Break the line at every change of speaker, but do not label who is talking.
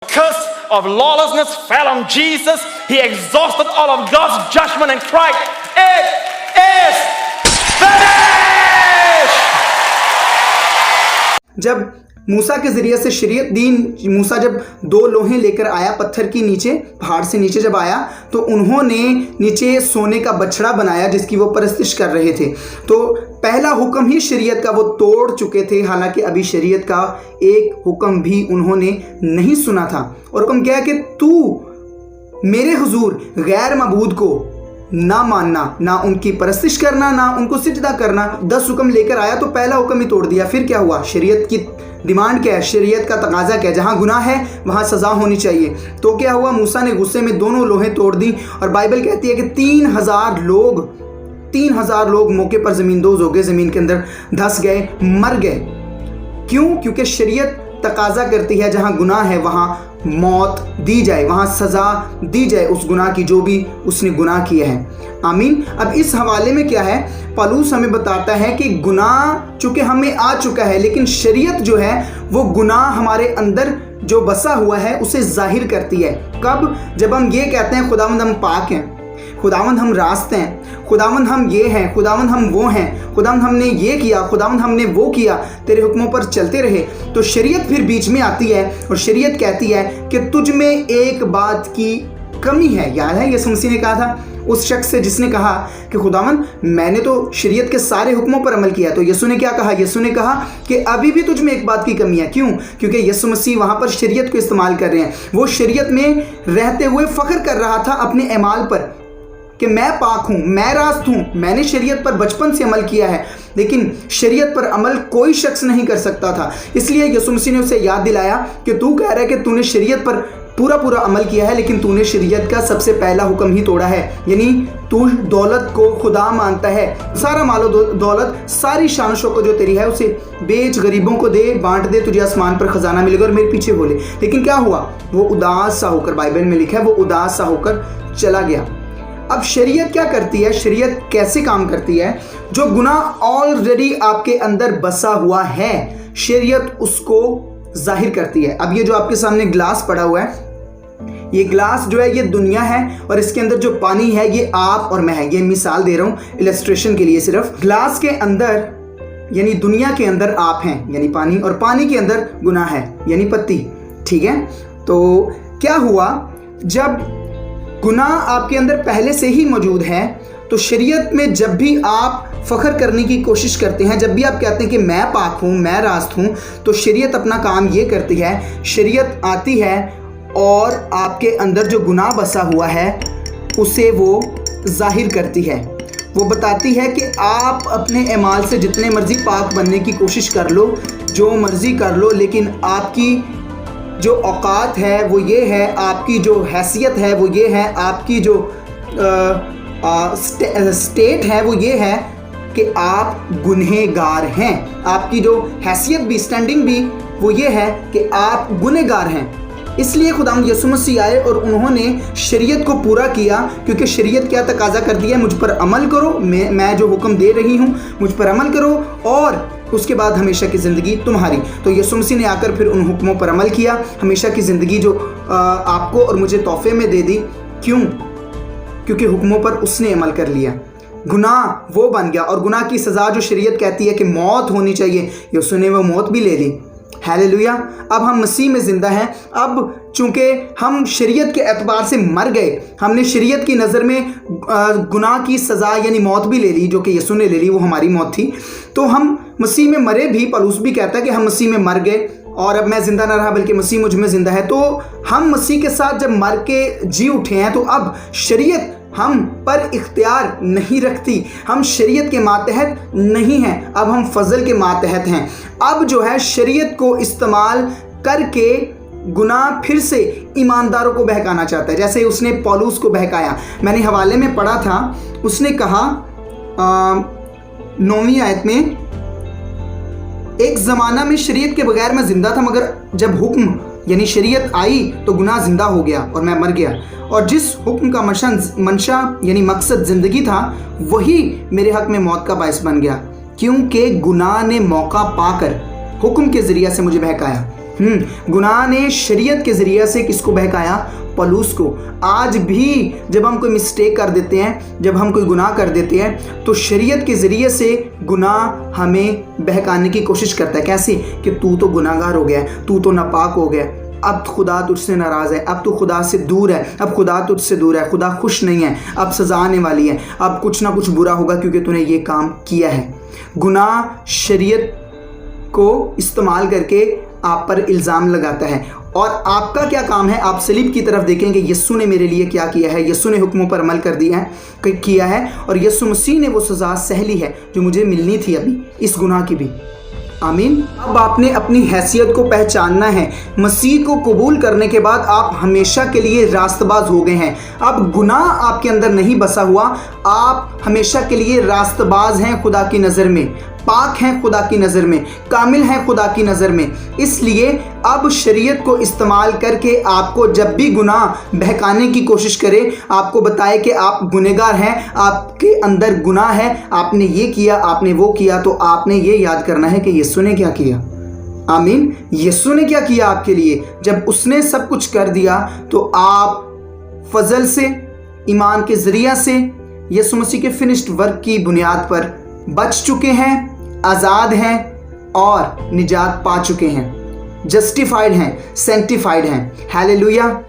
curse of lawlessness fell on Jesus. He exhausted all of God's judgment and cried, "It is finished."
जब मूसा के ज़रिए से शरीयत दीन, मूसा जब 2 लोहे लेकर आया पत्थर की नीचे, पहाड़ से नीचे जब आया तो उन्होंने नीचे सोने का बछड़ा बनाया जिसकी वो परस्तिश कर रहे थे। तो पहला हुक्म ही शरीयत का वो तोड़ चुके थे, हालांकि अभी शरीयत का एक हुक्म भी उन्होंने नहीं सुना था। और हुक्म क्या है कि तू मेरे हुजूर गैर मबूद को ना मानना, ना उनकी परस्तिश करना, ना उनको सिजदा करना। 10 हुक्म लेकर आया तो पहला हुक्म ही तोड़ दिया। फिर क्या हुआ? शरीयत की डिमांड क्या है, शरीयत का तकाजा क्या है? जहाँ गुनाह है वहाँ सज़ा होनी चाहिए। तो क्या हुआ? मूसा ने गुस्से में दोनों लोहे तोड़ दी और बाइबल कहती है कि 3,000 लोग मौके पर ज़मींदोज़ हो गए, ज़मीन के अंदर धंस गए, मर गए। क्यों? क्योंकि शरीयत तकाजा करती है जहाँ गुनाह है वहाँ मौत दी जाए, वहाँ सज़ा दी जाए उस गुनाह की जो भी उसने गुनाह किया है। आमीन। अब इस हवाले में क्या है, पौलुस हमें बताता है कि गुनाह चूँकि हमें आ चुका है, लेकिन शरीयत जो है वो गुनाह हमारे अंदर जो बसा हुआ है उसे जाहिर करती है। कब? जब हम ये कहते हैं खुदावंद हम पाक हैं, खुदावंद हम रास्त हैं, खुदावंद हम ये हैं, खुदावंद हम वो हैं, खुदावंद हमने ये किया, खुदावंद हमने वो किया, तेरे हुक्मों पर चलते रहे। तो शरीयत फिर बीच में आती है और शरीयत कहती है कि तुझ में एक बात की कमी है। याद है यीशु मसीह ने कहा था उस शख्स से जिसने कहा कि खुदावंद मैंने तो शरीयत के सारे हुक्मों पर अमल किया। तो यीशु ने क्या कहा? यीशु ने कहा कि अभी भी तुझ में एक बात की कमी है। क्यों? क्योंकि यीशु मसीह वहाँ पर शरीयत को इस्तेमाल कर रहे हैं। वो शरीयत में रहते हुए फ़ख्र कर रहा था अपने अमाल पर कि मैं पाक हूँ, मैं रास्त हूँ, मैंने शरीयत पर बचपन से अमल किया है। लेकिन शरीयत पर अमल कोई शख्स नहीं कर सकता था। इसलिए यीशु मसीह ने उसे याद दिलाया कि तू कह रहा है कि तूने शरीयत पर पूरा अमल किया है, लेकिन तूने शरीयत का सबसे पहला हुक्म ही तोड़ा है। यानी तू दौलत को खुदा मानता है, सारा मालो दौलत, सारी शान शौकत जो तेरी है उसे बेच, गरीबों को दे, बांट दे, तुझे आसमान पर खजाना मिलेगा और मेरे पीछे बोले। लेकिन क्या हुआ? वो उदास सा होकर, बाइबल में लिखा है, वो उदास सा होकर चला गया। अब शरीयत क्या करती है? शरीयत कैसे काम करती है? जो गुनाह ऑलरेडी आपके अंदर बसा हुआ है, शरीयत उसको जाहिर करती है। अब ये जो आपके सामने ग्लास पड़ा हुआ है, ये ग्लास जो है ये दुनिया है और इसके अंदर जो पानी है ये आप और मैं है। ये मिसाल दे रहा हूँ इलस्ट्रेशन के लिए सिर्फ। ग्लास के अंदर यानी दुनिया के अंदर आप हैं यानी पानी, और पानी के अंदर गुनाह है यानी पत्ती। ठीक है? तो क्या हुआ? जब गुनाह आपके अंदर पहले से ही मौजूद है तो शरीयत में जब भी आप फ़ख्र करने की कोशिश करते हैं, जब भी आप कहते हैं कि मैं पाक हूँ, मैं रास्त हूँ, तो शरीयत अपना काम ये करती है, शरीयत आती है और आपके अंदर जो गुनाह बसा हुआ है उसे वो जाहिर करती है। वो बताती है कि आप अपने अमाल से जितने मर्ज़ी पाक बनने की कोशिश कर लो, जो मर्ज़ी कर लो, लेकिन आपकी जो औकात है वो ये है, आपकी जो हैसियत है वो ये है, आपकी जो स्टेट है वो ये है कि आप गुनहगार हैं। आपकी जो हैसियत भी, स्टैंडिंग भी वो ये है कि आप गुनहगार हैं। इसलिए खुदावंद यीशु मसीह आए और उन्होंने शरीयत को पूरा किया, क्योंकि शरीयत क्या तकाजा करती है? मुझ पर अमल करो, मैं जो हुक्म दे रही हूँ मुझ पर अमल करो और उसके बाद हमेशा की ज़िंदगी तुम्हारी। तो यीशु मसीह ने आकर फिर उन हुक्मों पर अमल किया, हमेशा की ज़िंदगी जो आपको और मुझे तोहफे में दे दी। क्यों? क्योंकि हुक्मों पर उसने अमल कर लिया। गुनाह वो बन गया और गुनाह की सज़ा जो शरीयत कहती है कि मौत होनी चाहिए, यीशु ने वो मौत भी ले ली। हालेलुया। अब हम मसीह में ज़िंदा हैं। अब चूँकि हम शरीयत के एतबार से मर गए, हमने शरीयत की नज़र में गुनाह की सज़ा यानी मौत भी ले ली, जो कि यीशु ने ले ली, वो हमारी मौत थी। तो हम मसीह में मरे भी। पौलुस भी कहता है कि हम मसीह में मर गए और अब मैं ज़िंदा ना रहा बल्कि मसीह मुझ में ज़िंदा है। तो हम मसीह के साथ जब मर के जी उठे हैं तो अब शरीयत हम पर इख्तियार नहीं रखती, हम शरीयत के मातहत नहीं हैं, अब हम फजल के मातहत हैं। अब जो है शरीयत को इस्तेमाल करके गुनाह फिर से ईमानदारों को बहकाना चाहता है, जैसे उसने पौलुस को बहकाया। मैंने हवाले में पढ़ा था, उसने कहा 9वीं आयत में, एक ज़माना में शरीयत के बगैर मैं ज़िंदा था, मगर जब हुक्म यानी शरीयत आई तो गुनाह ज़िंदा हो गया और मैं मर गया। और जिस हुक्म का मंशा यानी मकसद ज़िंदगी था, वही मेरे हक़ में मौत का बायस बन गया, क्योंकि गुनाह ने मौका पाकर हुक्म के ज़रिए से मुझे बहकाया। गुनाह ने शरीयत के ज़रिए से किसको बहकाया? पौलुस को। आज भी जब हम कोई मिस्टेक कर देते हैं, जब हम कोई गुनाह कर देते हैं, तो शरीयत के ज़रिए से गुनाह हमें बहकाने की कोशिश करता है। कैसे? कि तू तो गुनाहगार हो गया है, तू तो नापाक हो गया, अब खुदा तुझसे नाराज़ है, अब तू खुदा से दूर है, अब खुदा तुझसे दूर है, खुदा खुश नहीं है, अब सज़ा आने वाली है, अब कुछ ना कुछ बुरा होगा क्योंकि तूने ये काम किया है। गुनाह शरीयत को इस्तेमाल करके आप पर इल्ज़ाम लगाता है, और आपका क्या काम है? आप सलीब की तरफ देखें कि यीशु ने मेरे लिए क्या किया है, यीशु ने हुक्मों पर अमल कर दिया है, किया है, और यीशु मसीह ने वो सज़ा सह ली है जो मुझे मिलनी थी अभी इस गुनाह की भी। आमीन। अब आपने अपनी हैसियत को पहचानना है। मसीह को कबूल करने के बाद आप हमेशा के लिए रास्तबाज हो गए हैं। अब गुनाह आपके अंदर नहीं बसा हुआ, आप हमेशा के लिए रास्तबाज हैं खुदा की नज़र में, पाक हैं खुदा की नज़र में, कामिल हैं खुदा की नज़र में। इसलिए अब शरीयत को इस्तेमाल करके आपको जब भी गुनाह बहकाने की कोशिश करे, आपको बताए कि आप गुनहगार हैं, आपके अंदर गुनाह है, आपने ये किया, आपने वो किया, तो आपने ये याद करना है कि यीशु ने क्या किया। आमीन। यीशु ने क्या किया आपके लिए? जब उसने सब कुछ कर दिया तो आप फजल से, ईमान के ज़रिया से, यीशु मसीह के फिनिश्ड वर्क की बुनियाद पर बच चुके हैं, आज़ाद हैं और निजात पा चुके हैं, जस्टिफाइड हैं, सेंटिफाइड हैं। हालेलुया।